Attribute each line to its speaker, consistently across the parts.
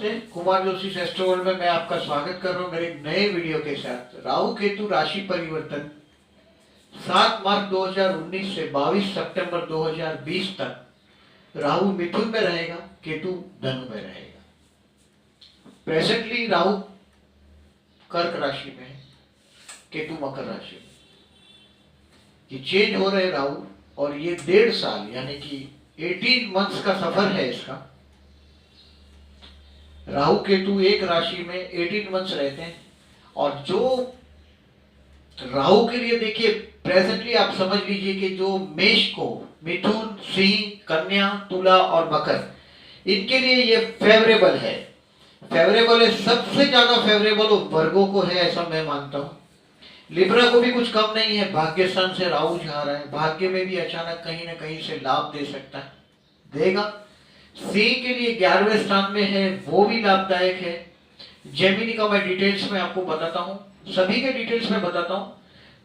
Speaker 1: नमस्ते, Kumar Joshi astro world में मैं आपका स्वागत कर रहा हूँ मेरे एक नए वीडियो के साथ। राहु केतु राशि परिवर्तन 7 मार्च 2019 से 22 सितंबर 2020 तक राहु मिथुन में रहेगा, केतु धनु में रहेगा। प्रेजेंटली राहु कर्क राशि में है, केतु मकर राशि में। ये चेंज हो रहे राहु, और ये 1.5 साल यानी कि 18 मंथ्स का सफर है इसका। राहु केतु एक राशि में 18 मंथ्स रहते हैं, और जो राहु के लिए देखिए प्रेजेंटली आप समझ लीजिए कि जो मेष को, मिथुन, सिंह, कन्या, तुला और मकर, इनके लिए ये फेवरेबल है। फेवरेबल है, सबसे ज्यादा फेवरेबल वर्गों को है, ऐसा मैं मानता हूं। लिब्रा को भी कुछ कम नहीं है, भाग्य स्थान से राहु जा रहा है, भाग्य में भी अचानक कहीं ना कहीं से लाभ दे सकता है, देगा। सिंह के लिए 11वें स्थान में है, वो भी लाभदायक है। जेमिनी का मैं डिटेल्स में आपको बताता हूँ, सभी के डिटेल्स में बताता हूँ।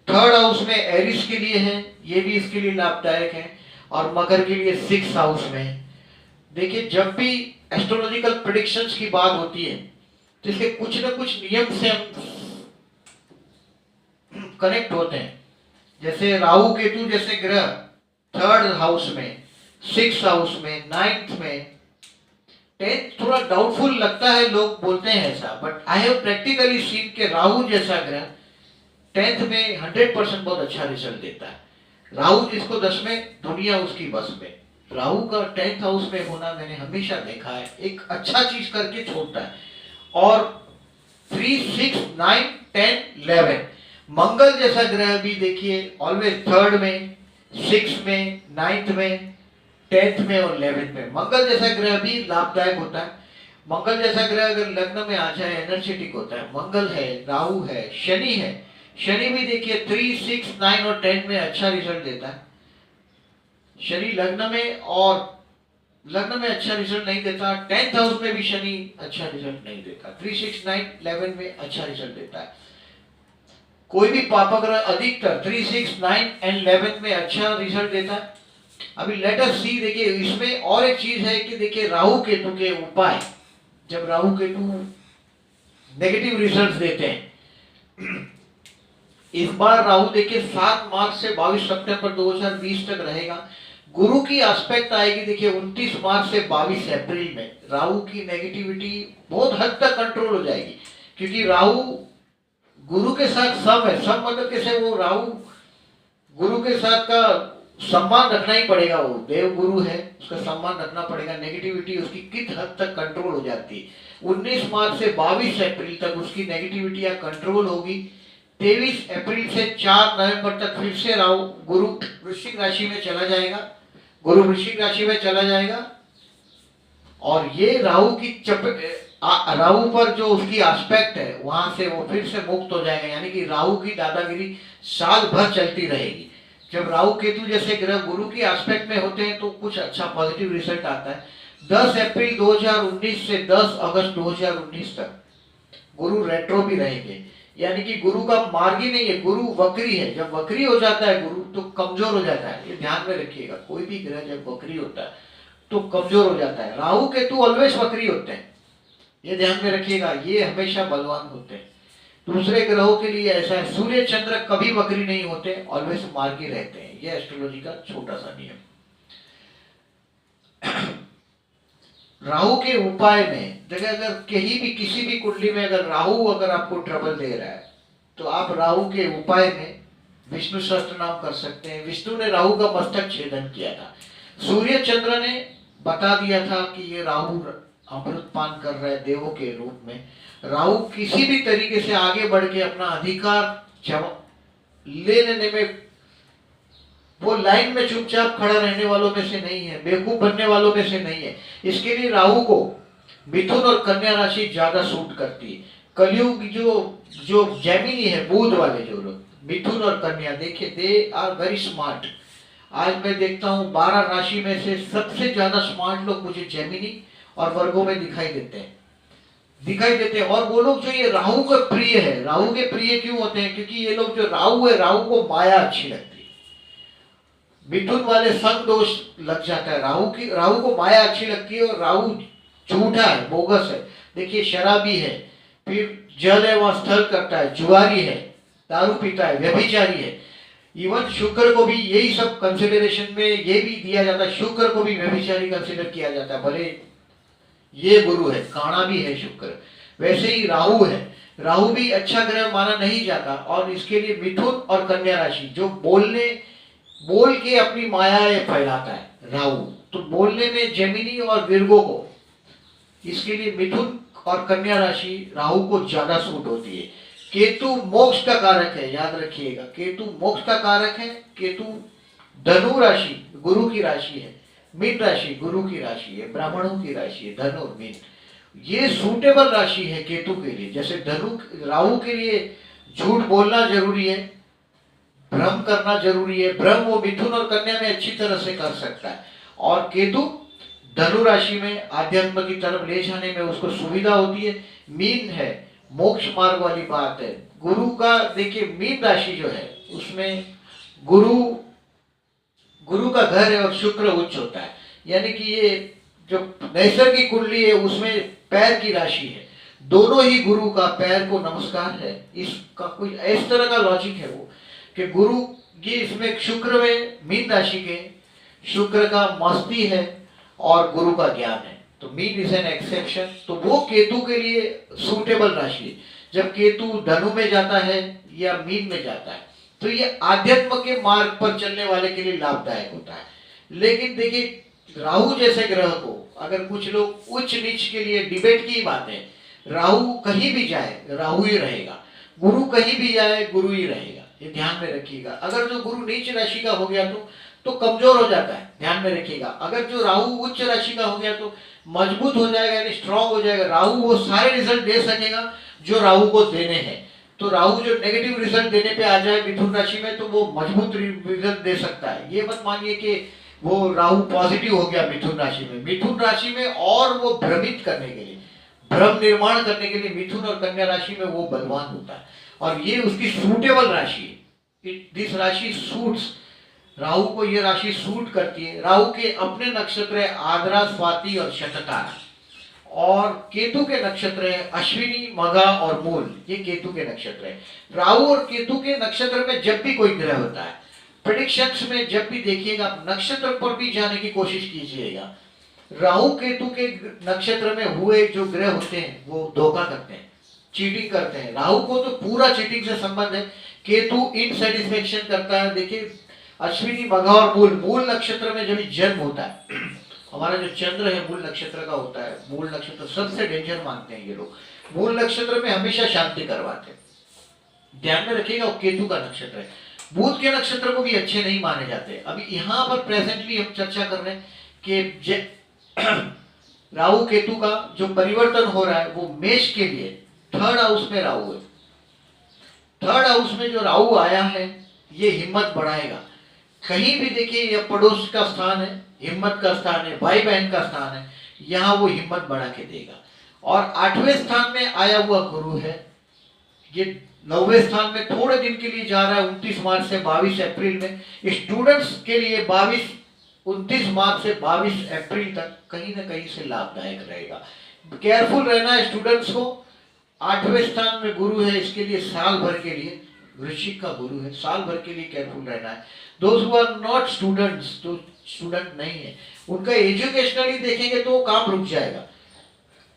Speaker 1: 3rd हाउस में एरिस के लिए है, ये भी इसके लिए लाभदायक है, और मकर के लिए 6th हाउस में है। देखिए जब भी एस्ट्रोलॉजिकल प्रेडिक्शंस की बात होती है तो इसके कुछ ना कुछ नियम से हम कनेक्ट होते हैं। जैसे राहु केतु जैसे ग्रह 3rd हाउस में, 6th हाउस में, 9th में, 10th थोड़ा डाउटफुल लगता है, लोग बोलते हैं ऐसा, but I have practically seen के राहु जैसा ग्रह 10th में 100% बहुत अच्छा रिजल्ट देता है। राहु जिसको 10 में, दुनिया उसकी बस में। राहु का 10th हाउस में होना मैंने हमेशा देखा है, एक अच्छा चीज करके छोड़ता है। और 3, 6, 9, 10, 11 मंगल जैसा ग्रह भी देखिए ऑलवेज 3rd में, 6th में, 9th में, 10th में और 11th में। मंगल जैसा ग्रह भी लाभदायक होता है। मंगल जैसा ग्रह अगर लग्न में आ जाए एनर्जेटिक होता है। मंगल है, राहु है, शनि है। शनि भी देखिए 3, 6, 9 और 10 में अच्छा रिजल्ट देता है। शनि लग्न में, और लग्न में अच्छा रिजल्ट नहीं देता। 10th हाउस में भी शनि अच्छा रिजल्ट नहीं देता। 3, 6, 9, 11 में अच्छा रिजल्ट देता है। कोई भी पापग्रह अधिकतर 3, 6, 9 एंड 11 में अच्छा रिजल्ट देता है। अभी लेट अस सी, देखिए इसमें और एक चीज है कि देखिए राहु केतु के उपाय, जब राहु केतु नेगेटिव रिजल्ट्स देते हैं, इस बार राहु देखिए 7 मार्च से 22 सितंबर 2020 तक रहेगा। गुरु की एस्पेक्ट आएगी देखिए 29 मार्च से 22 अप्रैल में। राहु की नेगेटिविटी बहुत हद तक कंट्रोल हो जाएगी, क्योंकि राहु गुरु के साथ सम है। सम मतलब कैसे, वो राहु गुरु के साथ का सम्मान रखना ही पड़ेगा, वो देव गुरु है, उसका सम्मान रखना पड़ेगा। नेगेटिविटी उसकी किस हद तक कंट्रोल हो जाती है। 19 मार्च से 22 अप्रैल तक उसकी नेगेटिविटी या कंट्रोल होगी। 23 अप्रैल से 4 नवंबर तक फिर से राहु गुरु वृश्चिक राशि में चला जाएगा। गुरु वृश्चिक राशि में चला जाएगा, और ये राहु की राहु पर जो उसकी एस्पेक्ट है वहां से वो फिर से मुक्त हो जाएगा। यानी कि राहु की दादागिरी साल भर चलती रहेगी। जब राहु केतु जैसे ग्रह गुरु की एस्पेक्ट में होते हैं तो कुछ अच्छा पॉजिटिव रिजल्ट आता है। 10 अप्रैल 2019 से 10 अगस्त 2019 तक गुरु रेट्रो भी रहेंगे। यानी कि गुरु का मार्ग ही नहीं है, गुरु वक्री है। जब वक्री हो जाता है गुरु तो कमजोर हो जाता है, ये ध्यान में रखिएगा। कोई भी ग्रह जब वक्री होता है तो कमजोर हो जाता है। राहु केतु ऑलवेज वक्री होते हैं, ये ध्यान में रखिएगा, ये हमेशा बलवान होते हैं। दूसरे ग्रहों के लिए ऐसा है, सूर्य चंद्र कभी वक्री नहीं होते, ऑलवेज मार्गी रहते हैं। ये एस्ट्रोलॉजी का छोटा सा नियम। राहु के उपाय में देखिए, अगर कहीं भी किसी भी कुंडली में अगर राहु अगर आपको ट्रबल दे रहा है तो आप राहु के उपाय में विष्णु सहस्त्र नाम कर सकते हैं। विष्णु ने राहु का मस्तक छेदन किया था। सूर्य चंद्र ने बता दिया था कि ये राहु अमृत पान कर रहे देवों के रूप में। राहु किसी भी तरीके से आगे बढ़ के अपना अधिकार ले लेने में, वो लाइन में चुपचाप खड़ा रहने वालों में से नहीं है, बेवकूफ बनने वालों में से नहीं है। इसके लिए राहु को मिथुन और कन्या राशि ज्यादा सूट करती है। कलयुग जो जेमिनी है, बुध वाले जो लोग, मिथुन और कन्या, देखिए दे आर वेरी स्मार्ट। आज मैं देखता हूँ 12 राशि में से सबसे ज्यादा स्मार्ट लोग मुझे जेमिनी और वर्गों में दिखाई देते हैं। और वो लोग जो ये राहु के प्रिय है, राहु के प्रिय क्यों होते हैं? क्योंकि ये लोग जो राहु है, राहु को माया अच्छी लगती है। मिथुन वाले संग दोष लग जाता है, राहु को माया अच्छी लगती है, और राहु झूठा है, बोगस है। देखिए शराबी है, फिर जल है वहां स्थल करता है, जुआरी है, दारू पीता है, व्यभिचारी है। इवन शुक्र को भी यही सब कंसिडरेशन में ये भी दिया जाता है, शुक्र को भी व्यभिचारी कंसिडर किया जाता है, भले ये गुरु है, काणा भी है शुक्र। वैसे ही राहु है, राहु भी अच्छा ग्रह माना नहीं जाता, और इसके लिए मिथुन और कन्या राशि जो बोल के अपनी मायाएं फैलाता है राहु, तो बोलने में जेमिनी और विर्गो को, इसके लिए मिथुन और कन्या राशि राहु को ज्यादा सूट होती है। केतु मोक्ष का कारक है, याद रखिएगा, केतु मोक्ष का कारक है। केतु धनु राशि गुरु की राशि है, मीन राशि गुरु की राशि है, ब्राह्मणों की राशि है धनु मीन। ये सूटेबल राशि है केतु के लिए। जैसे राहु के लिए झूठ बोलना जरूरी है, भ्रम करना जरूरी है, भ्रम वो मिथुन और कन्या में अच्छी तरह से कर सकता है, और केतु धनु राशि में आध्यात्म की तरफ ले जाने में उसको सुविधा होती है। मीन है, मोक्ष मार्ग वाली बात है। गुरु का देखिए मीन राशि जो है उसमें गुरु का घर है और शुक्र उच्च होता है, यानी कि ये जो नैसर्गिक कुंडली है उसमें पैर की राशि है, दोनों ही गुरु का पैर को नमस्कार है। इसका कोई इस तरह का लॉजिक है वो कि गुरु ये इसमें शुक्र में मीन राशि के शुक्र का मस्ती है और गुरु का ज्ञान है, तो मीन इज एन एक्सेप्शन। तो वो केतु के लिए सूटेबल राशि है। जब केतु धनु में जाता है या मीन में जाता है तो ये आध्यात्म के मार्ग पर चलने वाले के लिए लाभदायक होता है। लेकिन देखिए राहु जैसे ग्रह को अगर कुछ लोग उच्च नीच के लिए डिबेट की बात है, राहु कहीं भी जाए राहु ही रहेगा, गुरु कहीं भी जाए गुरु ही रहेगा, ये ध्यान में रखिएगा। अगर जो गुरु नीच राशि का हो गया तो कमजोर हो जाता है, ध्यान में रखिएगा। अगर जो राहु उच्च राशि का हो गया तो मजबूत हो जाएगा, यानी स्ट्रांग हो जाएगा। राहु वो सारे रिजल्ट दे सकेगा जो राहु को देने हैं। तो राहु जो नेगेटिव रिजल्ट देने पे आ जाए मिथुन राशि में तो वो मजबूत रिजल्ट दे सकता है। ये मत मानिए कि वो राहु पॉजिटिव हो गया मिथुन राशि में। मिथुन राशि में और वो भ्रमित करने के लिए, भ्रम निर्माण करने के लिए मिथुन और कन्या राशि में वो बलवान होता है, और ये उसकी सूटेबल राशि है। दिस राशि सूट्स, राहु को ये राशि सूट करती है। राहु के अपने नक्षत्र है आद्रा, स्वाति और शतता, और केतु के नक्षत्र है अश्विनी, मघा और मूल, ये केतु के नक्षत्र है। राहु और केतु के नक्षत्र में जब भी कोई ग्रह होता है, प्रेडिक्शंस में जब भी देखिएगा, नक्षत्र पर भी जाने की कोशिश कीजिएगा। राहु केतु के नक्षत्र में हुए जो ग्रह होते हैं वो धोखा करते हैं, चीटिंग करते हैं। राहु को तो पूरा चीटिंग से संबंध है, केतु इनसेटिस्फेक्शन करता है। देखिए अश्विनी, मघा और मूल नक्षत्र में जब जन्म होता है, हमारा जो चंद्र है मूल नक्षत्र का होता है, मूल नक्षत्र सबसे डेंजर मानते हैं ये लोग, मूल नक्षत्र में हमेशा शांति करवाते हैं, ध्यान में रखिएगा। केतु का नक्षत्र है, बुध के नक्षत्र को भी अच्छे नहीं माने जाते। अभी यहाँ पर प्रेजेंटली हम चर्चा कर रहे हैं कि राहु केतु का जो परिवर्तन हो रहा है वो मेष के लिए थर्ड हाउस में राहु है। थर्ड हाउस में जो राहु आया है ये हिम्मत बढ़ाएगा। कहीं भी देखिए यह पड़ोस का स्थान है, हिम्मत का स्थान है, भाई बहन का स्थान है, यहाँ वो हिम्मत बढ़ा के देगा। और 8वें स्थान में आया हुआ गुरु है, ये 9वें स्थान में थोड़े दिन के लिए जा रहा है, 29 मार्च से 22 अप्रैल में। स्टूडेंट्स के लिए 29 मार्च से 22 अप्रैल तक कहीं ना कहीं से लाभदायक रहेगा। केयरफुल रहना है स्टूडेंट्स को। 8वें स्थान में गुरु है, इसके लिए साल भर के लिए, वृश्चिक का गुरु है, साल भर के लिए केयरफुल रहना है। Those who are not students, जो स्टूडेंट नहीं है, उनका एजुकेशनली देखेंगे तो काम रुक जाएगा।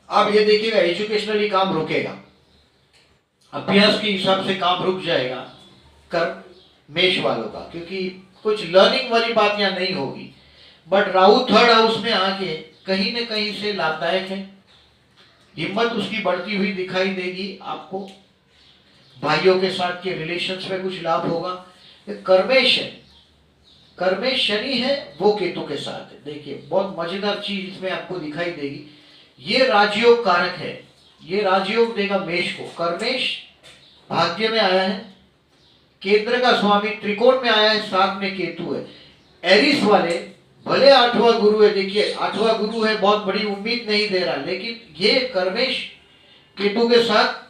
Speaker 1: आप ये देखिएगा एजुकेशनली काम रुकेगा, अभ्यास के हिसाब से काम रुक जाएगा कर मेष वालों का, क्योंकि कुछ लर्निंग वाली बात यहाँ नहीं होगी। बट राहु थर्ड हाउस में आके कहीं न कहीं से लाभदायक है, हिम्मत उसकी बढ़ती हुई दिखाई देगी आपको। भाइयों के साथ के रिलेशंस में कुछ लाभ होगा। कर्मेश शनि है वो केतु के साथ है। देखिए बहुत मजेदार चीज इसमें आपको दिखाई देगी, ये राजयोग कारक है, ये राजयोग देगा मेष को। कर्मेश भाग्य में आया है, केंद्र का स्वामी त्रिकोण में आया है, साथ में केतु है। एरिस वाले भले 8वां गुरु है, देखिए 8वां गुरु है, बहुत बड़ी उम्मीद नहीं दे रहा, लेकिन ये कर्मेश केतु के साथ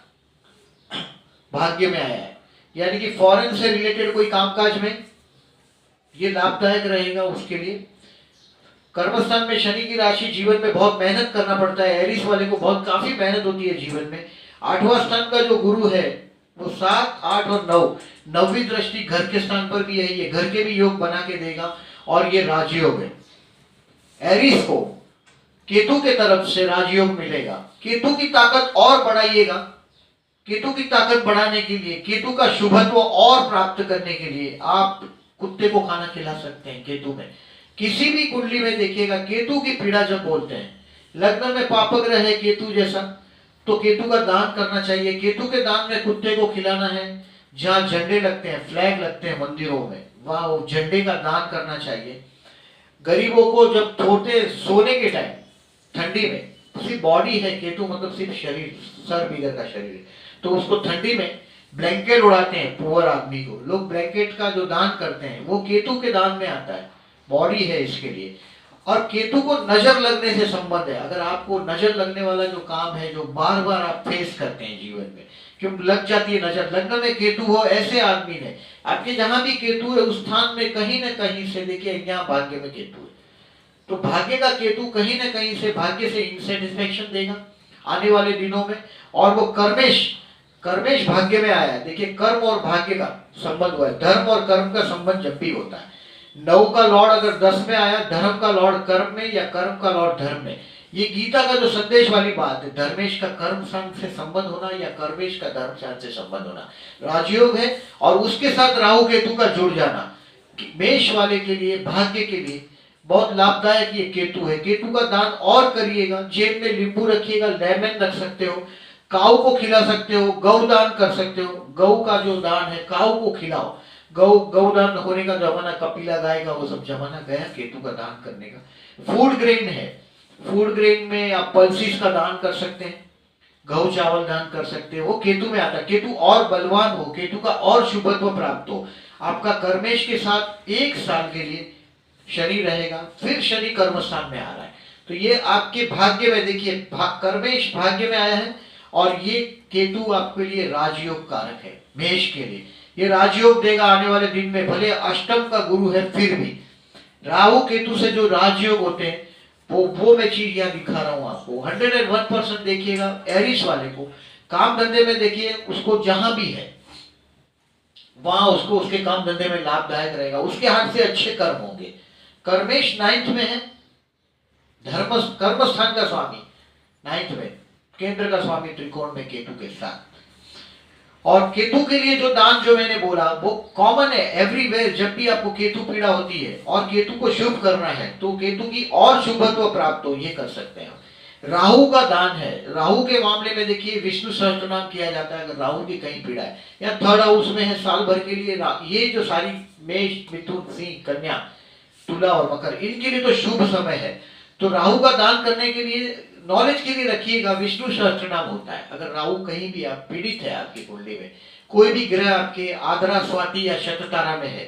Speaker 1: भाग्य में आया है, यानी कि फॉरेन से रिलेटेड कोई कामकाज में ये लाभदायक रहेगा उसके लिए। कर्मस्थान में शनि की राशि, जीवन में बहुत मेहनत करना पड़ता है, एरिस वाले को बहुत काफी मेहनत होती है जीवन में। 8वां स्थान का जो गुरु है वो 7, 8 और 9, 9वीं दृष्टि घर के स्थान पर भी है, ये घर के भी योग बना के देगा और ये राजयोग है। एरिस को केतु के तरफ से राजयोग मिलेगा। केतु की ताकत और बढ़ाइएगा। केतु की ताकत बढ़ाने के लिए, केतु का शुभत्व और प्राप्त करने के लिए आप कुत्ते को खाना खिला सकते हैं। केतु में किसी भी कुंडली में देखिएगा, केतु की पीड़ा जब बोलते हैं, लग्न में पापग्रह है केतु जैसा, तो केतु का दान करना चाहिए। केतु के दान में कुत्ते को खिलाना है। जहां झंडे लगते हैं, फ्लैग लगते हैं मंदिरों में, वहां वो झंडे का दान करना चाहिए। गरीबों को जब थोड़े सोने के टाइम ठंडी में, सिर्फ बॉडी है केतु मतलब सिर्फ शरीर, सर बिगर का शरीर, तो उसको ठंडी में ब्लैंकेट उड़ाते हैं पुअर आदमी को, लोग ब्लैंकेट का जो दान करते हैं वो केतु के दान में आता है, बॉडी है इसके लिए। और केतु को नजर लगने से संबंध है। अगर आपको नजर लगने वाला जो काम है, जो बार बार आप फेस करते हैं जीवन में, क्यों लग जाती है नजर, लग्न में केतु हो ऐसे आदमी ने, आपके जहां भी केतु है उस स्थान में कहीं ना कहीं से, देखिए यहाँ भाग्य में केतु है, तो भाग्य का केतु कहीं ना कहीं से भाग्य से इंसेटिस्फेक्शन देगा आने वाले दिनों में। और वो कर्मेश, कर्मेश भाग्य में आया है। देखिए कर्म और भाग्य का संबंध हुआ है, धर्म और कर्म का संबंध जब भी होता है। 9 का लॉर्ड अगर 10 में आया, धर्म का लॉर्ड कर्म में या कर्म का लॉर्ड धर्म में, ये गीता का जो संदेश वाली बात है, धर्मेश का कर्म से संबंध होना या कर्मेश का धर्म से संबंध होना राजयोग है। और उसके साथ राहु केतु का जुड़ जाना मेष वाले के लिए, भाग्य के लिए बहुत लाभदायक ये केतु है। केतु का दान और करिएगा, जेब में नींबू रखिएगा, लेमन रख सकते हो, काऊ को खिला सकते हो, गौ दान कर सकते हो। गौ का जो दान है, काऊ को खिलाओ। गौदान होने का जमाना, कपिला गाय का वो सब जमाना गया केतु का दान करने का। फूड ग्रेन है, फूड ग्रेन में आप पल्सीज का दान कर सकते हैं, गौ चावल दान कर सकते हैं, वो केतु में आता है। केतु और बलवान हो, केतु का और शुभत्व प्राप्त हो। आपका कर्मेश के साथ 1 साल के लिए शनि रहेगा, फिर शनि कर्मस्थान में आ रहा है, तो ये आपके भाग्य में, देखिए कर्मेश भाग्य में आया है और ये केतु आपके लिए राजयोग कारक है। मेष के लिए ये राजयोग देगा आने वाले दिन में। भले अष्टम का गुरु है, फिर भी राहु केतु से जो राजयोग होते हैं वो मैं चीज यहाँ दिखा रहा हूं आपको। 101% देखिएगा। एरिस वाले को काम धंधे में देखिए, उसको जहां भी है वहां उसको उसके काम धंधे में लाभदायक रहेगा, उसके हाथ से अच्छे कर्म होंगे। कर्मेश 9th में है, धर्म कर्म स्थान का स्वामी 9th में, केंद्र का स्वामी त्रिकोण में केतु के साथ। और केतु के लिए जो दान जो मैंने बोला वो कॉमन है एवरीवेयर। जब भी आपको केतु पीड़ा होती है और केतु को शुभ करना है तो केतु की और शुभत्व प्राप्त हो, ये कर सकते हैं। राहु का दान है, राहु के मामले में देखिए विष्णु सहस्त्रनाम किया जाता है अगर राहु की कहीं पीड़ा है, या 3rd हाउस में है साल भर के लिए। ये जो सारी मेष, मिथुन, सिंह, कन्या, तुला और मकर, इनके लिए तो शुभ समय है। तो राहु का दान करने के लिए, नॉलेज के लिए रखिएगा, विष्णु सहस्त्रनाम होता है। अगर राहु कहीं भी आप पीड़ित है, आपकी कुंडली में कोई भी ग्रह आपके आद्रा, स्वाति या शततारा में है,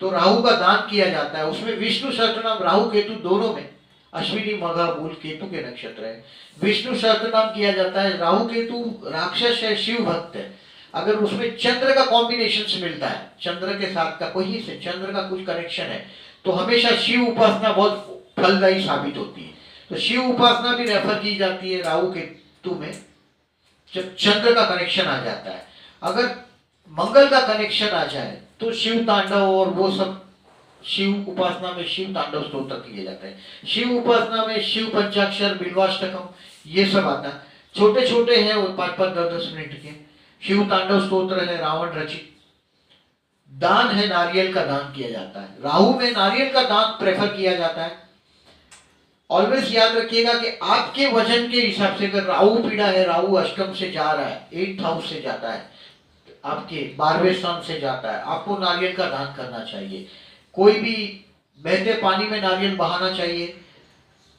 Speaker 1: तो राहु का दान किया जाता है। उसमें विष्णु सहस्त्रनाम, राहु केतु दोनों में, अश्विनी मघा मूल केतु के नक्षत्र है, विष्णु सहस्त्रनाम किया जाता है। राहु केतु राक्षस है, शिव भक्त है। अगर उसमें चंद्र का कॉम्बिनेशन मिलता है, चंद्र के साथ का कोई से चंद्र का कुछ कनेक्शन है, तो हमेशा शिव उपासना बहुत फलदायी साबित होती है। तो शिव उपासना भी रेफर की जाती है राहु केतु में, जब चंद्र का कनेक्शन आ जाता है। अगर मंगल का कनेक्शन आ जाए तो शिव तांडव और वो सब, शिव उपासना में शिव तांडव स्तोत्र किए जाते हैं। शिव उपासना में शिव पंचाक्षर, बिल्वाष्टकम, ये सब आता है। छोटे छोटे हैं वो 5-5, 10-10 मिनट के। शिव तांडव स्तोत्र है, रावण रचित। दान है, नारियल का दान किया जाता है। राहु में नारियल का दान प्रेफर किया जाता है। ऑलवेज याद रखिएगा कि आपके वजन के हिसाब से, अगर राहु पीड़ा है, राहु अष्टम से जा रहा है, 8th हाउस से जाता है, आपके 12वें स्थान से जाता है, आपको नारियल का दान करना चाहिए। कोई भी बहते पानी में नारियल बहाना चाहिए,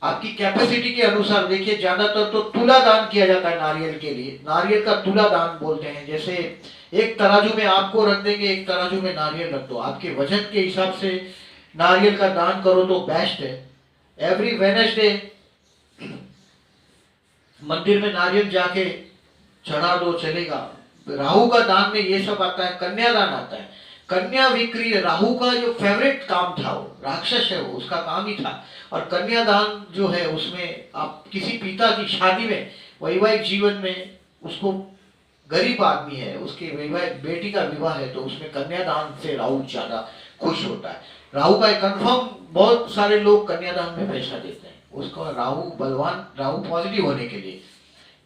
Speaker 1: आपकी कैपेसिटी के अनुसार। देखिए ज्यादातर तो तुला दान किया जाता है नारियल के लिए, नारियल का तुला दान बोलते हैं। जैसे एक तराजू में आपको रख देंगे, एक तराजू में नारियल रख दो, आपके वजन के हिसाब से नारियल का दान करो तो बेस्ट है। एवरी वेडनेसडे मंदिर में नारियल जाके चढ़ा दो, चलेगा। राहु का दान में ये सब आता है। कन्यादान आता है। कन्या विक्री राहु का जो फेवरेट काम था, वो राक्षस है, वो उसका काम ही था। और कन्यादान जो है उसमें आप किसी पिता की शादी में, वैवाहिक जीवन में, उसको गरीब आदमी है, उसके वैवाहिक बेटी का विवाह है, तो उसमें कन्यादान से राहु ज्यादा खुश होता है। राहु का एक कन्फर्म, बहुत सारे लोग कन्यादान में पैसा देते हैं उसको, राहु बलवान, राहु पॉजिटिव होने के लिए।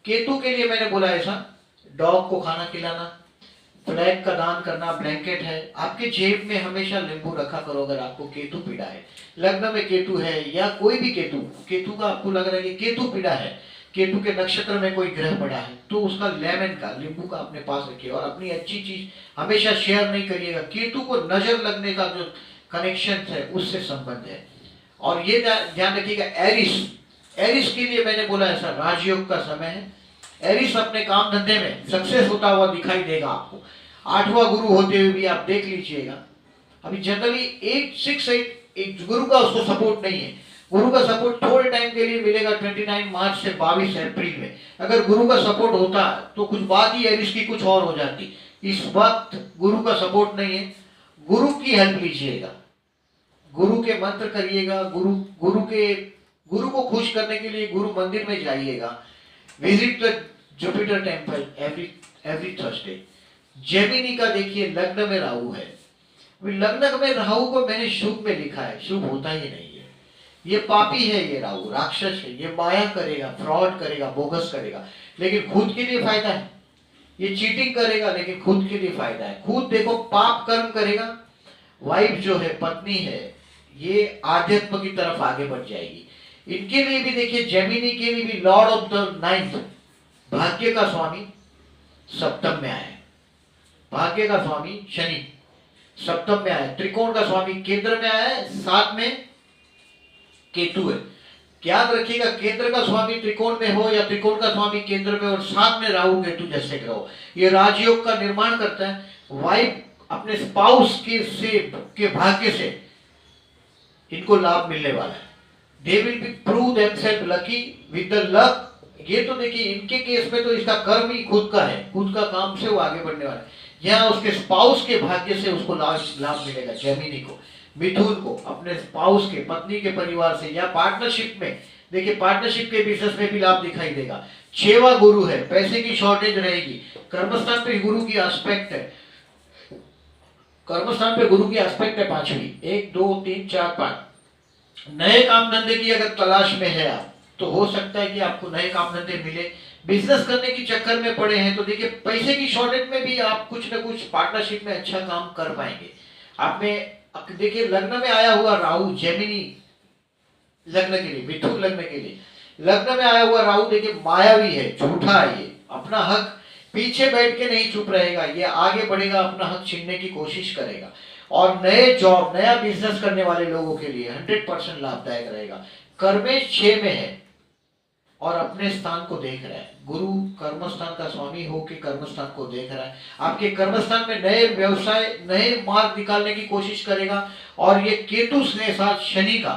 Speaker 1: केतु के लिए मैंने बोला ऐसा, डॉग को खाना खिलाना, फ्लैग का दान करना, ब्लैंकेट है। आपके जेब में हमेशा नींबू रखा करो अगर आपको केतु पीड़ा है, लग्न में केतु है या कोई भी केतु, केतु का आपको लग रहा है कि केतु पीड़ा है, केतु के नक्षत्र में कोई ग्रह पड़ा है, तो उसका लेमन का, नींबू का अपने पास रखिए। और अपनी अच्छी चीज हमेशा शेयर नहीं करिएगा, केतु को नजर लगने का जो कनेक्शन है उससे संबंध है। और ये ध्यान रखिएगा, एरिस, एरिस के लिए मैंने बोला ऐसा राजयोग का समय है। एरिस अपने काम धंधे में सक्सेस होता हुआ दिखाई देगा आपको, 8वां गुरु होते हुए भी आप देख लीजिएगा। अभी जनरली 8 गुरु का उसको सपोर्ट नहीं है, गुरु का सपोर्ट थोड़े टाइम के लिए मिलेगा, 29 मार्च से 22 अप्रैल में। अगर गुरु का सपोर्ट होता तो कुछ बात ही एरिस की कुछ और हो जाती। इस वक्त गुरु का सपोर्ट नहीं है, गुरु की हेल्प लीजिएगा, गुरु के मंत्र करिएगा, गुरु को खुश करने के लिए गुरु मंदिर में जाइएगा। Visit the Jupiter temple every Thursday. Gemini का देखिए लग्न में राहु है, लग्न में राहु को मैंने शुभ में लिखा है, शुभ होता ही नहीं है, ये पापी है, ये राहु राक्षस है, ये माया करेगा, फ्रॉड करेगा, बोगस करेगा, लेकिन खुद के लिए फायदा है। ये चीटिंग करेगा लेकिन खुद के लिए फायदा है, खुद देखो पाप कर्म करेगा। वाइफ जो है, पत्नी है, ये आध्यात्म की तरफ आगे बढ़ जाएगी। इनके लिए भी देखिए, जेमिनी के लिए भी लॉर्ड ऑफ द नाइन्थ, भाग्य का स्वामी सप्तम में आए, भाग्य का स्वामी शनि सप्तम में आया, त्रिकोण का स्वामी केंद्र में आया है, 7 में केतु है। याद रखिएगा, केंद्र का स्वामी त्रिकोण में हो या त्रिकोण का स्वामी केंद्र में और 7 में राहु केतु जैसे ग्रह हो, ये राजयोग का निर्माण करता है। वाइफ अपने स्पाउस के भाग्य से इनको लाभ मिलने वाला है। They will be prove themselves lucky with the luck. ये तो देखिए, इनके केस में तो इसका कर्म ही खुद का है, खुद का काम से वो आगे बढ़ने वाला है। यहाँ उसके स्पाउस के भाग्य से उसको लाभ मिलेगा। जेमिनी को, मिथुन को अपने स्पाउस के, पत्नी के परिवार से या पार्टनरशिप में, देखिए पार्टनरशिप के बिजनेस में भी लाभ दिखाई देगा। 6वां गुरु है, पैसे की शॉर्टेज रहेगी। कर्मस्थान पे गुरु की एस्पेक्ट है, कर्मस्थान पे गुरु की एस्पेक्ट है 5वीं, 1 2 3 4 5। नए काम धंधे की अगर तलाश में है आप, तो हो सकता है कि आपको नए काम धंधे मिले। बिजनेस करने की चक्कर में पड़े हैं तो देखिए, पैसे की शॉर्टेज में भी आप कुछ ना कुछ पार्टनरशिप में अच्छा काम कर पाएंगे। आप में देखिए, लग्न में आया हुआ राहु, जेमिनी लग्न के लिए, मिथुन लग्न के लिए लग्न में आया हुआ राहु देखिए मायावी है, झूठा है, ये अपना हक पीछे बैठ के नहीं चुप रहेगा, ये आगे बढ़ेगा, अपना हक छीनने की कोशिश करेगा। और नए जॉब, नया बिजनेस करने वाले लोगों के लिए 100% लाभदायक रहेगा। कर्मेश 6 में है और अपने स्थान को देख रहा है, गुरु कर्मस्थान का स्वामी होकर कर्मस्थान को देख रहा है। आपके कर्मस्थान में नए व्यवसाय, नए मार्ग निकालने की कोशिश करेगा। और ये केतु के साथ शनि का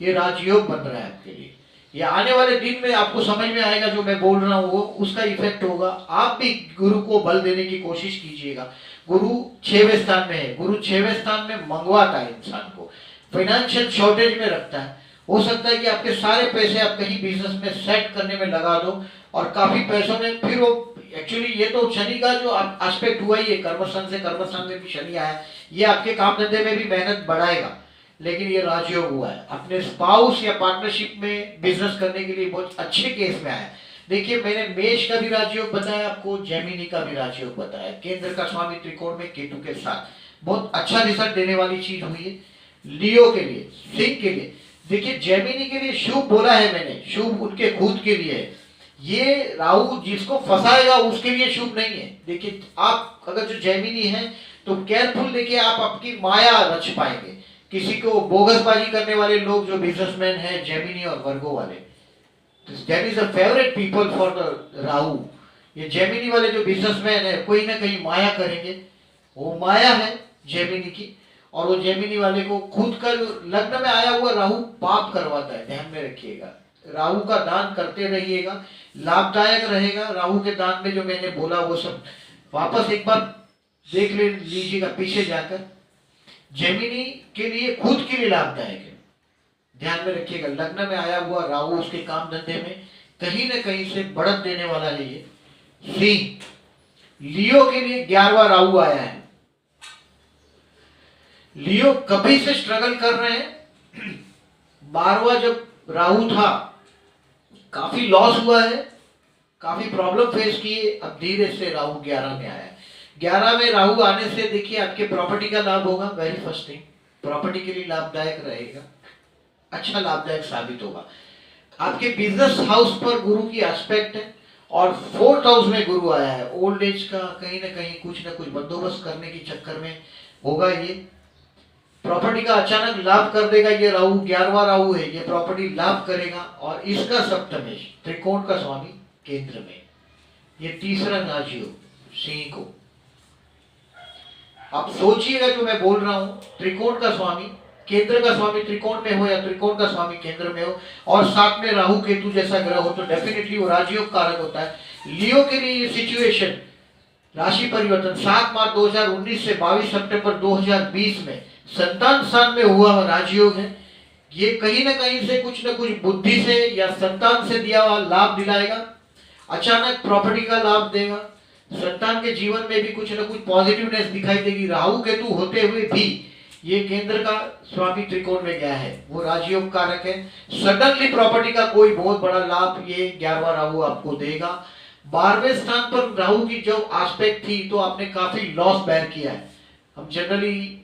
Speaker 1: ये राजयोग बन रहा है आपके लिए। ये आने वाले दिन में आपको समझ में आएगा, जो मैं बोल रहा हूँ वो उसका इफेक्ट होगा। आप भी गुरु को बल देने की कोशिश कीजिएगा। गुरु 6वें स्थान में है, गुरु 6वें स्थान में मंगवाता है इंसान को, फाइनेंशियल शॉर्टेज में रखता है। हो सकता है कि आपके सारे पैसे आप कहीं बिजनेस में सेट करने में लगा दो और काफी पैसों में फिर वो, एक्चुअली ये तो शनि का जो एस्पेक्ट हुआ ही है, कर्मस्थान से कर्मस्थान में भी शनि आया, ये आपके काम धंधे में भी मेहनत बढ़ाएगा, लेकिन ये राजयोग हुआ है। अपने स्पाउस या पार्टनरशिप में बिजनेस करने के लिए बहुत अच्छे केस में आया। देखिए, मैंने मेष का भी राजयोग बताया आपको, जेमिनी का भी राजयोग बताया, केंद्र का स्वामी त्रिकोण में केतु के साथ, बहुत अच्छा रिजल्ट देने वाली चीज हुई है। लियो के लिए, सिंह के लिए, देखिए जेमिनी के लिए शुभ बोला है मैंने, शुभ उनके खुद के लिए है। ये राहु जिसको फंसाएगा उसके लिए शुभ नहीं है। देखिए, आप अगर जो जेमिनी है तो केयरफुल, देखिए आप आपकी माया रच पाएंगे। किसी को बोगसबाजी करने वाले लोग जो बिजनेसमैन है, जेमिनी और वर्गो वाले, that is a favourite people for the Rahu. ये जेमिनी वाले जो बिजनेसमैन है, कोई ना कहीं माया करेंगे, वो माया है जेमिनी की। और वो जेमिनी वाले को खुद का जो लग्न में आया हुआ राहु पाप करवाता है, ध्यान में रखिएगा। राहु का दान करते रहिएगा, लाभदायक रहेगा। राहु के दान में जो मैंने बोला वो सब वापस एक बार देख लीजिएगा पीछे जाकर। जेमिनी के लिए खुद के लिए लाभदायक है। ध्यान में रखिएगा, लग्न में आया हुआ राहु उसके काम धंधे में कहीं ना कहीं से बढ़त देने वाला है। ये सिंह लियो के लिए 11वां राहु आया है। लियो कभी से स्ट्रगल कर रहे हैं। 12वां जब राहु था काफी लॉस हुआ है, काफी प्रॉब्लम फेस किए। अब धीरे से राहु 11 में आया है। 11 में राहु आने से देखिए आपके प्रॉपर्टी का लाभ होगा। वेरी फर्स्ट थिंग, प्रॉपर्टी के लिए लाभदायक रहेगा, अच्छा लाभदायक साबित होगा। आपके बिजनेस हाउस पर गुरु की एस्पेक्ट है और 4th हाउस में गुरु आया है। ओल्ड एज का कहीं ना कुछ बंदोबस्त करने के चक्कर में होगा। ये प्रॉपर्टी का अचानक लाभ कर देगा। ये राहु 11वां राहु है, ये प्रॉपर्टी लाभ करेगा। और इसका सप्तमेश त्रिकोण का स्वामी केंद्र में, ये तीसरा राजयोग सिंह को। आप सोचिएगा जो मैं बोल रहा हूं, त्रिकोण का स्वामी, केंद्र का स्वामी त्रिकोण में हो या त्रिकोण का स्वामी केंद्र में हो और साथ में राहु केतु जैसा ग्रह हो तो डेफिनेटली वो राजयोग कारक होता है। लियो के लिए ये सिचुएशन, राशि परिवर्तन 7 मार्च 2019 से 22 सितंबर 2020 में संतान स्थान में हुआ राजयोग है। ये कहीं ना कहीं से कुछ न कुछ बुद्धि से या संतान से दिया हुआ लाभ दिलाएगा, अचानक प्रॉपर्टी का लाभ देगा, संतान के जीवन में भी कुछ न कुछ पॉजिटिवनेस दिखाई देगी। राहु केतु होते हुए भी ये केंद्र का स्वामी त्रिकोण में गया है, वो राजयोग कारक है। सडनली प्रॉपर्टी का कोई बहुत बड़ा लाभ ये 11वां राहु आपको देगा। 12वें स्थान पर राहु की जो एस्पेक्ट थी तो आपने काफी लॉस बेयर किया है। हम जनरली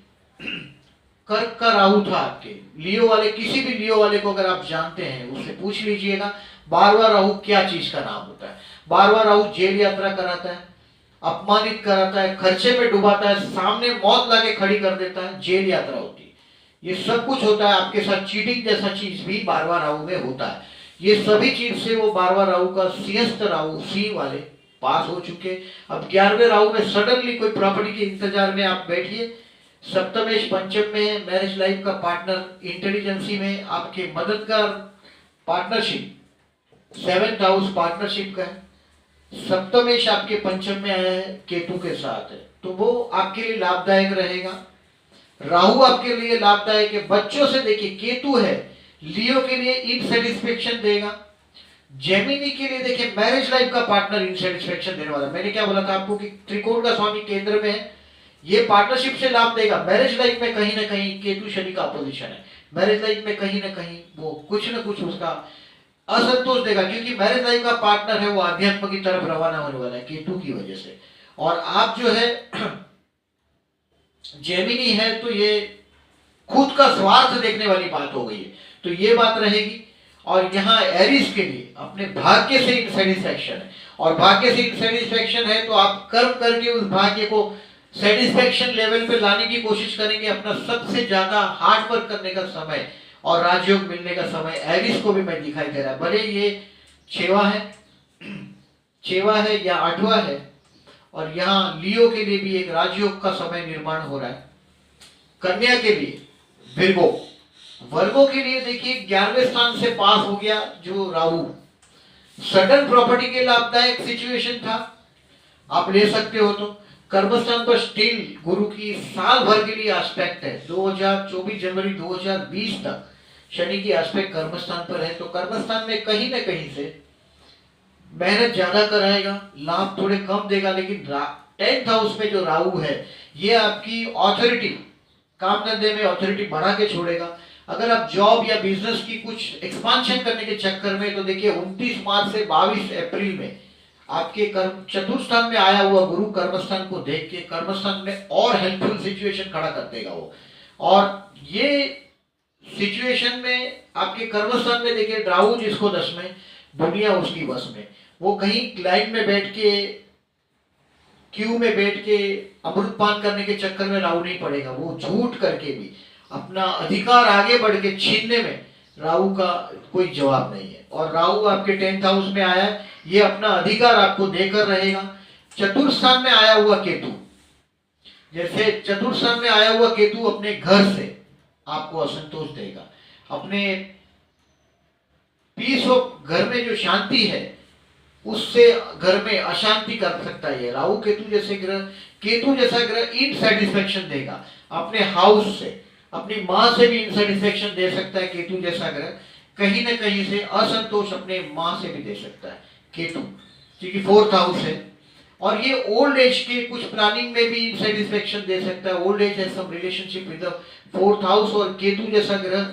Speaker 1: कर्क का राहु था आपके, लियो वाले, किसी भी लियो वाले को अगर आप जानते हैं उससे पूछ लीजिएगा 12वां राहु क्या चीज का नाम होता है। 12वां राहु जेल यात्रा कराता है, अपमानित कराता है, खर्चे में डुबाता है, सामने मौत लाके खड़ी कर देता है, जेल यात्रा होती है। ये सब कुछ होता है आपके साथ। चीटिंग जैसा चीज भी 12वां राहु में होता है। ये सभी चीज से वो 12वां राहु का सिंहस्थ राहु सिंह वाले पास हो चुके। अब 11वें राहु में सडनली कोई प्रॉपर्टी के इंतजार में आप बैठिए। सप्तमेश पंचम में मैरिज लाइफ का पार्टनर, इंटेलिजेंसी में आपके मददगार, पार्टनरशिप 7th हाउस पार्टनरशिप का है। सप्तमेश आपके पंचम में आया है, केतु के साथ है, तो वो आपके लिए लाभदायक रहेगा। राहु आपके लिए लाभदायक है। बच्चों से देखिए, केतु है, लियो के लिए इनसेटिस्फेक्शन देगा। जेमिनी के लिए देखिए मैरिज लाइफ का पार्टनर इनसेटिस्फेक्शन देने वाला। मैंने क्या बोला था आपको कि त्रिकोण का स्वामी केंद्र में है, ये पार्टनरशिप से लाभ देगा। मैरिज लाइफ में कहीं ना कहीं केतु शनि का अपोजिशन है, मैरिज लाइफ में कहीं ना कहीं वो कुछ ना कुछ उसका असंतोष देगा, क्योंकि मैरिज लाइफ का पार्टनर है वो आध्यात्म की तरफ रवाना होने वाला है केतु की वजह से। और आप जो है जेमिनी है तो ये खुद का स्वार्थ देखने वाली बात हो गई है, तो ये बात रहेगी। और यहाँ एरिस के लिए अपने भाग्य से इनसेटिस्फैक्शन है, और भाग्य से इनसेटिस्फैक्शन है तो आप कर्म करके उस भाग्य को सेटिस्फैक्शन लेवल पे लाने की कोशिश करेंगे। अपना सबसे ज्यादा हार्ड वर्क करने का समय और राजयोग मिलने का समय एरिस को भी मैं दिखाई दे रहा है। भले ये 6वां है या 8वां है, और यहाँ लियो के लिए भी एक राजयोग का समय निर्माण हो रहा है। कन्या के लिए विर्गो, वर्गो के लिए देखिए 11वें स्थान से पास हो गया जो राहु। सडन प्रॉपर्टी के लाभदायक सिचुएशन था, आप ले सकते हो। तो कर्मस्थान पर स्टिल गुरु की साल भर के लिए एस्पेक्ट है। 2024 जनवरी 2020 तक शनि की एस्पेक्ट कर्मस्थान पर है, तो कर्मस्थान में कहीं ना कहीं से मेहनत ज्यादा कराएगा, लाभ थोड़े कम देगा। लेकिन 10th हाउस में जो राहु है ये आपकी ऑथोरिटी, काम धंधे में ऑथोरिटी बढ़ा के छोड़ेगा। अगर आप जॉब या बिजनेस की कुछ एक्सपांशन करने के चक्कर में, तो देखिए 29 मार्च से 22 अप्रैल में आपके कर्म चतुर्थ स्थान में आया हुआ गुरु कर्मस्थान को देख के कर्मस्थान में और हेल्पफुल सिचुएशन खड़ा कर देगा वो। और ये सिचुएशन में आपके कर्मस्थान में देखिए राहु जिसको 10 में, दुनिया उसकी बस में। वो कहीं लाइन में बैठ के, क्यू में बैठ के अमृत पान करने के चक्कर में राहु नहीं पड़ेगा। वो झूठ करके भी अपना अधिकार आगे बढ़ के छीनने में राहु का कोई जवाब नहीं है। और राहु आपके 10th हाउस में आया है, ये अपना अधिकार आपको देकर रहेगा। चतुर्थ स्थान में आया हुआ केतु, जैसे चतुर्थ स्थान में आया हुआ केतु अपने घर से आपको असंतोष देगा, अपने पीस ऑफ घर में जो शांति है उससे घर में अशांति कर सकता है। राहु केतु जैसे ग्रह, केतु जैसा ग्रह इनसेटिस्फेक्शन देगा। अपने हाउस से, अपनी माँ से भी इंसेटिस्फेक्शन दे सकता है केतु जैसा ग्रह, कहीं ना कहीं से असंतोष अपने माँ से भी दे सकता है केतु, क्योंकि फोर्थ हाउस है। और ये ओल्ड एज के कुछ प्लानिंग में भी इंसेटिस्फेक्शन दे सकता है। Old age has some relationship with the fourth house. और केतु जैसा ग्रह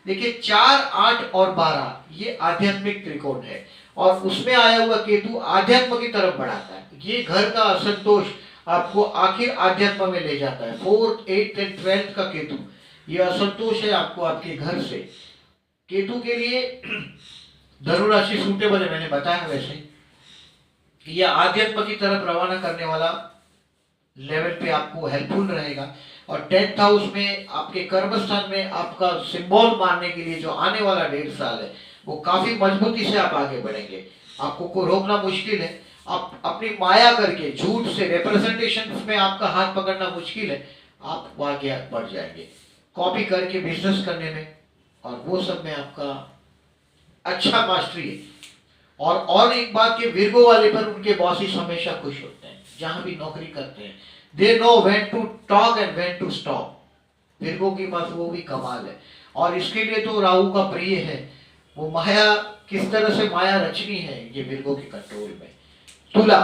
Speaker 1: देखिए 4, 8 और 12 ये आध्यात्मिक त्रिकोण है, और उसमें आया हुआ केतु आध्यात्म की तरफ बढ़ाता है। ये घर का असंतोष आपको आखिर आध्यात्म में ले जाता है। 4th, 8th एंड 12th का केतु ये असंतोष है आपको आपके घर से। केतु के लिए धनु राशि सूटेबल है, मैंने बताया वैसे यह आध्यात्म की तरफ रवाना करने वाला लेवल पे आपको हेल्पफुल रहेगा। और 10th हाउस में आपके कर्म स्थान में आपका सिंबल मारने के लिए जो आने वाला 1.5 साल है वो काफी मजबूती से आप आगे बढ़ेंगे। आपको को रोकना मुश्किल है। आप अपनी माया करके झूठ से रिप्रेजेंटेशन में आपका हाथ पकड़ना मुश्किल है, आप आगे बढ़ जाएंगे कॉपी करके बिजनेस करने में, और वो सब में आपका अच्छा मास्टरी है। और एक बात के विर्गो वाले पर उनके बॉसेस हमेशा खुश होते हैं जहां भी नौकरी करते हैं। They know when to talk and when to stop. Virgo के पास वो भी कमाल है। और इसके लिए तो राहु का प्रिय है, वो माया किस तरह से माया रचनी है ये विर्गो के कंट्रोल में। तुला,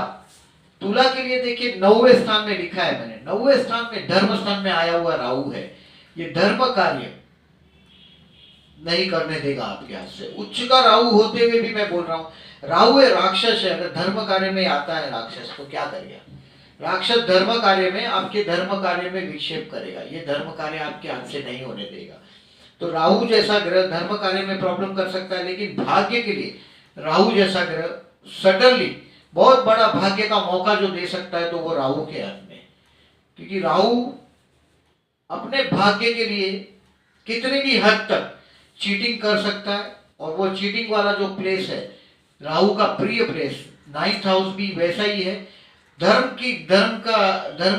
Speaker 1: तुला के लिए देखिए 9वें स्थान में लिखा है मैंने, 9वें स्थान में धर्म स्थान में आया हुआ राहु है। ये धर्म कार्य नहीं करने देगा आपके हाथ से। उच्च का राहु होते हुए भी मैं बोल रहा हूं, राहु है राक्षस है, अगर धर्म कार्य में आता है राक्षस तो क्या करेगा? राक्षस धर्म कार्य में आपके धर्म कार्य में विक्षेप करेगा, ये धर्म कार्य आपके हाथ से नहीं होने देगा। तो राहु जैसा ग्रह धर्म कार्य में प्रॉब्लम कर सकता है, लेकिन भाग्य के लिए राहु जैसा ग्रह सडनली बहुत बड़ा भाग्य का मौका जो दे सकता है तो वो राहु के हाथ में। क्योंकि राहु अपने भाग्य के लिए कितनी भी हद तक चीटिंग कर सकता है, और वो चीटिंग वाला जो प्लेस है राहु का प्रिय प्लेस 9th हाउस भी वैसा ही है। धर्म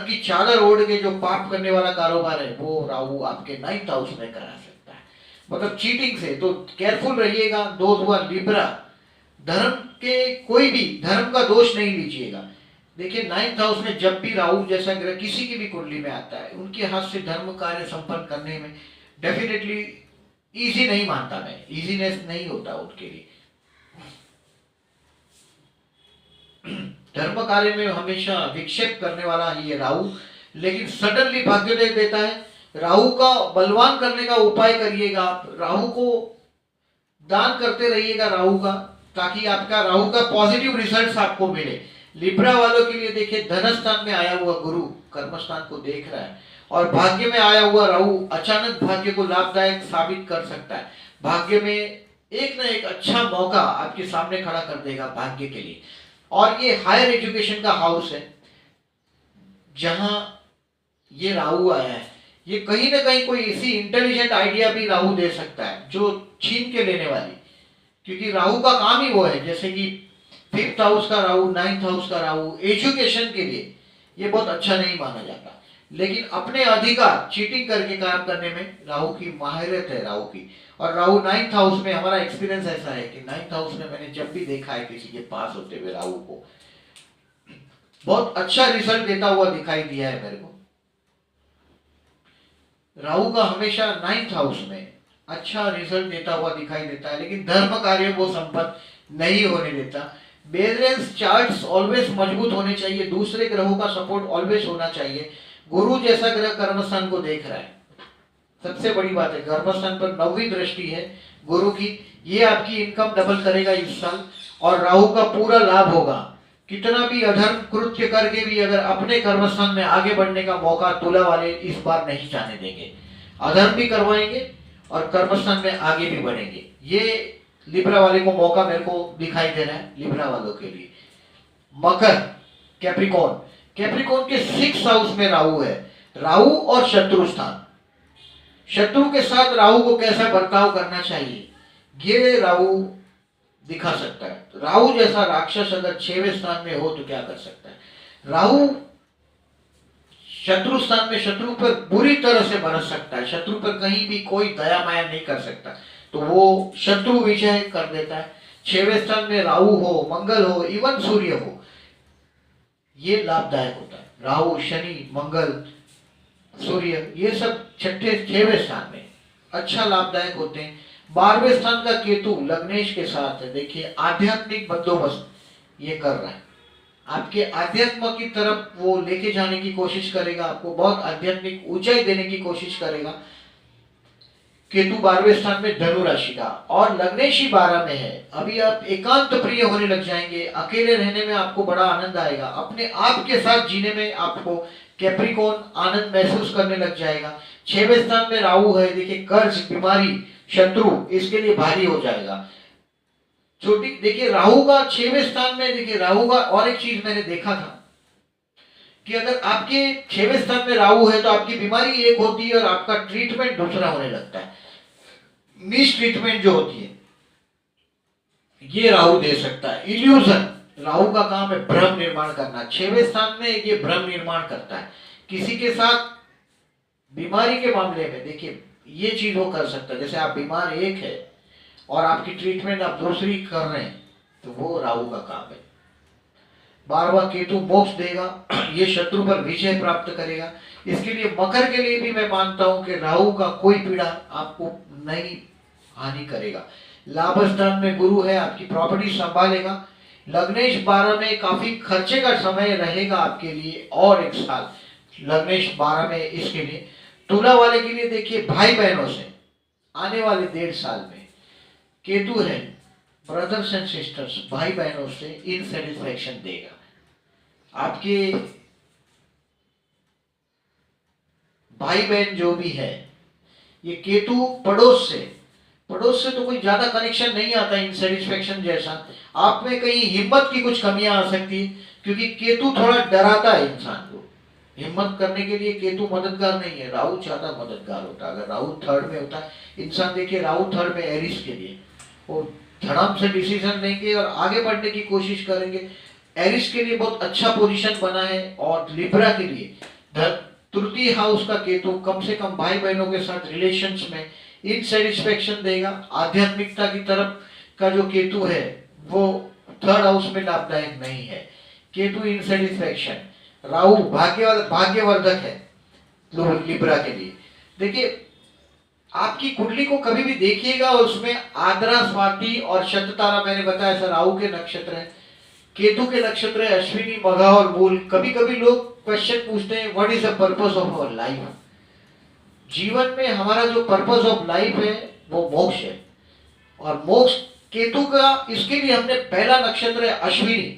Speaker 1: की चादर ओढ़ के जो पाप करने वाला कारोबार है वो राहु आपके 9th हाउस में करा सकता है, मतलब चीटिंग से। तो केयरफुल रहिएगा। दोस्त हुआ लिब्रा, धर्म के कोई भी धर्म का दोष नहीं लीजिएगा। देखिए 9th हाउस में जब भी राहु जैसा ग्रह किसी की भी कुंडली में आता है, उनके हाथ से धर्म कार्य संपन्न करने में डेफिनेटली इजी नहीं मानता मैं, इजीनेस नहीं होता उनके लिए। धर्म कार्य में हमेशा विक्षेप करने वाला ही है राहु, लेकिन सडनली भाग्योदय देता है। राहु का बलवान करने का उपाय करिएगा आप, राहु को दान करते रहिएगा राहु का, ताकि आपका राहु का पॉजिटिव रिजल्ट्स आपको मिले। लिब्रा वालों के लिए देखिए धन स्थान में आया हुआ गुरु कर्म स्थान को देख रहा है, और भाग्य में आया हुआ राहु अचानक भाग्य को लाभदायक साबित कर सकता है। भाग्य में एक ना एक अच्छा मौका आपके सामने खड़ा कर देगा भाग्य के लिए। और ये हायर एजुकेशन का हाउस है जहां ये राहु आया है, ये कहीं ना कहीं कोई ऐसी इंटेलिजेंट आइडिया भी राहु दे सकता है जो छीन के लेने वाली, क्योंकि राहु का काम ही वो है। जैसे कि 5th हाउस का राहु, 9th हाउस का राहु एजुकेशन के लिए ये बहुत अच्छा नहीं माना जाता, लेकिन अपने अधिकार चीटिंग करके काम करने में राहु की माहिरत है राहु की। और राहु 9th हाउस में, हमारा एक्सपीरियंस ऐसा है कि 9th हाउस में मैंने जब भी देखा है किसी के पास होते हुए राहु को, बहुत अच्छा रिजल्ट देता हुआ दिखाई दिया है मेरे को। राहु का हमेशा 9th हाउस में अच्छा रिजल्ट देता हुआ दिखाई देता है, लेकिन धर्म कार्य वो संपन्न नहीं होने देता। बैलेंस चार्ट्स ऑलवेज मजबूत होने चाहिए, दूसरे ग्रहों का सपोर्ट ऑलवेज होना चाहिए। गुरु जैसा ग्रह कर्मस्थान को देख रहा है, सबसे बड़ी बात है कर्मस्थान पर 9वीं दृष्टि है गुरु की, ये आपकी इनकम डबल करेगा इस साल, और राहु का पूरा लाभ होगा। कितना भी अधर्म कृत्य करके भी अगर अपने कर्मस्थान में आगे बढ़ने का मौका तुला वाले इस बार नहीं जाने देंगे, अधर्म भी करवाएंगे और कर्मस्थान में आगे भी बढ़ेंगे। ये लिब्रा वाले को मौका मेरे को दिखाई दे रहा है, लिब्रा वालों के लिए। मकर, कैप्रिकॉर्न, कैप्रिकॉर्न के 6th हाउस में राहु है, राहु और शत्रु स्थान। शत्रु के साथ राहु को कैसा बर्ताव करना चाहिए ये राहु दिखा सकता है। तो राहु जैसा राक्षस अगर 6वें स्थान में हो तो क्या कर सकता है? राहु शत्रु स्थान में शत्रु पर बुरी तरह से बरस सकता है, शत्रु पर कहीं भी कोई दया माया नहीं कर सकता, तो वो शत्रु विजय कर देता है। 6वें स्थान में राहु हो, मंगल हो, इवन सूर्य हो, ये लाभदायक होता है। राहु, शनि, मंगल, सूर्य, ये सब छठे 6वें स्थान में अच्छा लाभदायक होते हैं। 12वें स्थान का केतु लग्नेश के साथ है। देखिए आध्यात्मिक बंदोबस्त ये कर रहा है, आपके आध्यात्म की तरफ वो लेके जाने की कोशिश करेगा, आपको बहुत आध्यात्मिक ऊंचाई देने की कोशिश करेगा। केतु 12वें स्थान में धनु राशि का, और लग्नेश ही 12 में है। अभी आप एकांत प्रिय होने लग जाएंगे, अकेले रहने में आपको बड़ा आनंद आएगा, अपने आप के साथ जीने में आपको कैप्रिकॉन आनंद महसूस करने लग जाएगा। 6वें स्थान में राहु है। देखिए कर्ज, बीमारी, शत्रु इसके लिए भारी हो जाएगा। छोटी देखिए राहु का 6वें स्थान में, देखिए राहु का और एक चीज मैंने देखा था कि अगर आपके 6वें स्थान में राहु है तो आपकी बीमारी एक होती है और आपका ट्रीटमेंट दूसरा होने लगता है। मिस ट्रीटमेंट जो होती है ये राहु दे सकता है। इल्यूजन, राहु का काम है भ्रम निर्माण करना। 6वें स्थान में ये भ्रम निर्माण करता है। किसी के साथ बीमारी के मामले में देखिए ये चीज वो कर सकता है, जैसे आप बीमार एक है और आपकी ट्रीटमेंट आप दूसरी कर रहे हैं, तो वो राहु का काम है। 12वां केतु मोक्ष देगा, ये शत्रु पर विजय प्राप्त करेगा। इसके लिए मकर के लिए भी मैं मानता हूं कि राहु का कोई पीड़ा आपको नहीं हानि करेगा। लाभ स्थान में गुरु है, आपकी प्रॉपर्टी संभालेगा। लग्नेश 12 में काफी खर्चे का समय रहेगा आपके लिए, और एक साल लग्नेश 12 में। इसके लिए तुला वाले के लिए देखिए भाई बहनों से आने वाले 1.5 साल में केतु है, ब्रदर्स एंड सिस्टर्स, भाई बहनों से इनसेटिस्फैक्शन देगा। आपके भाई बहन जो भी है, ये केतु पड़ोस से तो कोई ज्यादा कनेक्शन नहीं आता इनसेटिस्फैक्शन जैसा। आप में कहीं हिम्मत की कुछ कमियां आ सकती, क्योंकि केतु थोड़ा डराता है इंसान को। हिम्मत करने के लिए केतु मददगार नहीं है, राहु ज्यादा मददगार होता है। अगर राहु 3rd में होता है, इंसान देखिए राहु 3rd में एरिस के लिए वो धड़ाम से डिसीजन लेंगे और आगे बढ़ने की कोशिश करेंगे। एरिस के लिए बहुत अच्छा पोजीशन बना है। और लिब्रा के लिए तृतीय हाउस का केतु कम से कम भाई बहनों के साथ रिलेशंस में इनसेटिस्फैक्शन देगा। आध्यात्मिकता की तरफ का जो केतु है वो 3rd हाउस में लाभदायक नहीं है। केतु इनसेटिस्फैक्शन, राहु भाग्यवर्धक है लिब्रा के लिए। देखिए आपकी कुंडली को कभी भी देखिएगा, उसमें आद्रा, स्वाति और शततारा मैंने बताया सर राहु के नक्षत्र है। केतु के नक्षत्र है अश्विनी, मघा और मूल। कभी कभी लोग क्वेश्चन पूछते हैं what is the purpose of our life. जीवन में हमारा जो पर्पस ऑफ लाइफ है वो मोक्ष है, और मोक्ष केतु का, इसके लिए हमने पहला नक्षत्र है अश्विनी।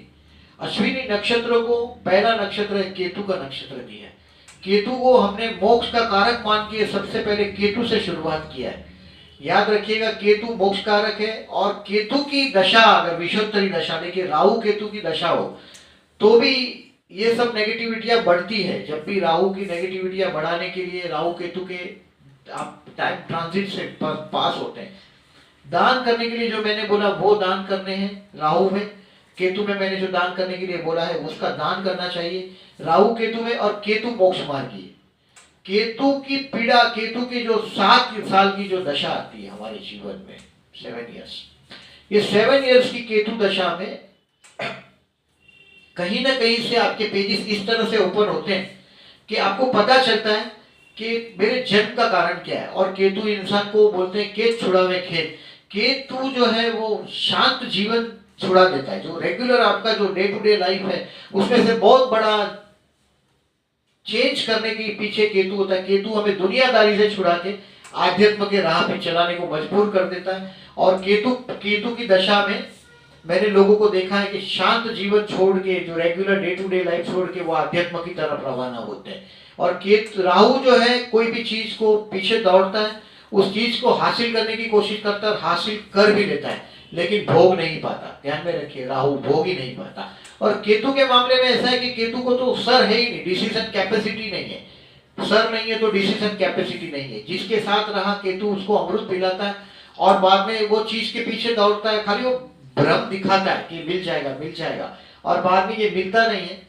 Speaker 1: अश्विनी नक्षत्र को पहला नक्षत्र है केतु का नक्षत्र दिया है। केतु को हमने मोक्ष का कारक मान के सबसे पहले केतु से शुरुआत किया है। याद रखिएगा केतु मोक्ष कारक है। और केतु की दशा, अगर विषोत्तरी दशा, देखिए राहु केतु की दशा हो तो भी ये सब नेगेटिविटियां बढ़ती है। जब भी राहु की नेगेटिविटियां बढ़ाने के लिए राहु केतु के आप टाइम ट्रांजिट से पास होते हैं। दान करने के लिए जो मैंने बोला वो दान करने हैं राहु में। केतु में मैंने जो दान करने के लिए बोला है उसका दान करना चाहिए राहु केतु में। और केतु मोक्ष मार्गी, केतु की पीड़ा, केतु की जो 7 साल की जो दशा आती है हमारे जीवन में 7 इयर्स, ये 7 इयर्स की केतु दशा में कहीं ना कहीं से आपके पेजेस इस तरह से ओपन होते हैं कि आपको पता चलता है कि मेरे जन्म का कारण क्या है। और केतु इंसान को बोलते हैं केत छुड़ावे खेत। केतु जो है वो शांत जीवन छुड़ा देता है। जो रेगुलर आपका जो डे टू डे लाइफ है उसमें से बहुत बड़ा चेंज करने के पीछे केतु होता है। केतु हमें दुनियादारी से छुड़ा के आध्यात्म के राह पे चलाने को मजबूर कर देता है। और केतु की दशा में मैंने लोगों को देखा है कि शांत जीवन छोड़ के, जो regular day to day life छोड़ के वो आध्यात्म की तरफ रवाना होते हैं। और राहु जो है कोई भी चीज को पीछे दौड़ता है, उस चीज को हासिल करने की कोशिश करता है, हासिल कर भी लेता है लेकिन भोग नहीं पाता। ध्यान में रखिए राहु भोग ही नहीं पाता। और केतु के मामले में ऐसा है कि केतु को तो सर है ही नहीं, डिसीजन कैपेसिटी नहीं है। सर नहीं है तो डिसीजन कैपेसिटी नहीं है। जिसके साथ रहा केतु उसको अमृत पिलाता है और बाद में वो चीज के पीछे दौड़ता है, खाली वो भ्रम दिखाता है कि मिल जाएगा और बाद में ये मिलता नहीं है।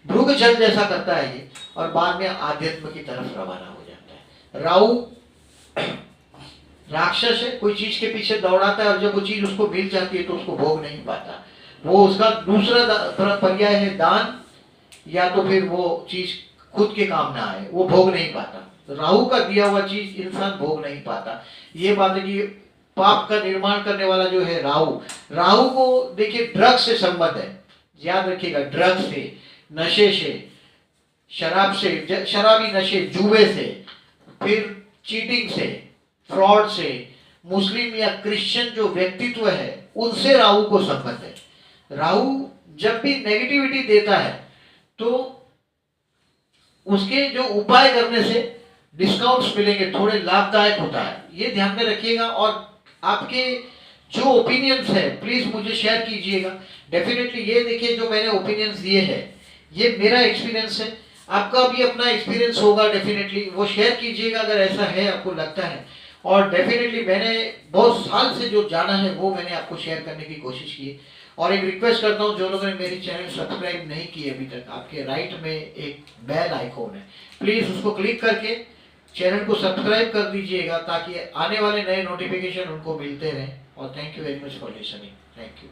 Speaker 1: भृग जल जैसा करता है ये, और बाद में आध्यात्म की तरफ रवाना हो जाता है। राहु राक्षस है, कोई चीज के पीछे दौड़ाता है और जब वो चीज उसको मिल जाती है तो उसको भोग नहीं पाता। वो उसका दूसरा पर्याय है दान, या तो फिर वो चीज खुद के काम ना आए, वो भोग नहीं पाता। राहु का दिया हुआ चीज इंसान भोग नहीं पाता। ये बात है कि पाप का निर्माण करने वाला जो है राहु, राहु को देखिए ड्रग्स से संबंध है, याद रखिएगा, ड्रग्स से, नशे से, शराब से, शराबी नशे, जुए से, फिर चीटिंग से, फ्रॉड से, मुस्लिम या क्रिश्चियन जो व्यक्तित्व है उनसे राहु को संबंध है। राहु जब भी नेगेटिविटी देता है तो उसके जो उपाय करने से डिस्काउंट्स मिलेंगे, थोड़े लाभदायक होता है, ये ध्यान में रखिएगा। और आपके जो ओपिनियंस है प्लीज मुझे शेयर कीजिएगा। डेफिनेटली ये देखिए जो मैंने ओपिनियंस दिए हैं ये मेरा एक्सपीरियंस है, आपका भी अपना एक्सपीरियंस होगा, डेफिनेटली वो शेयर कीजिएगा अगर ऐसा है आपको लगता है। और डेफिनेटली मैंने बहुत साल से जो जाना है वो मैंने आपको शेयर करने की कोशिश की। और एक रिक्वेस्ट करता हूँ, जो लोगों ने मेरी चैनल सब्सक्राइब नहीं की अभी तक, आपके राइट में एक बेल आइकॉन है, प्लीज उसको क्लिक करके चैनल को सब्सक्राइब कर दीजिएगा ताकि आने वाले नए नोटिफिकेशन उनको मिलते रहें। और thank you very much for listening. Thank you.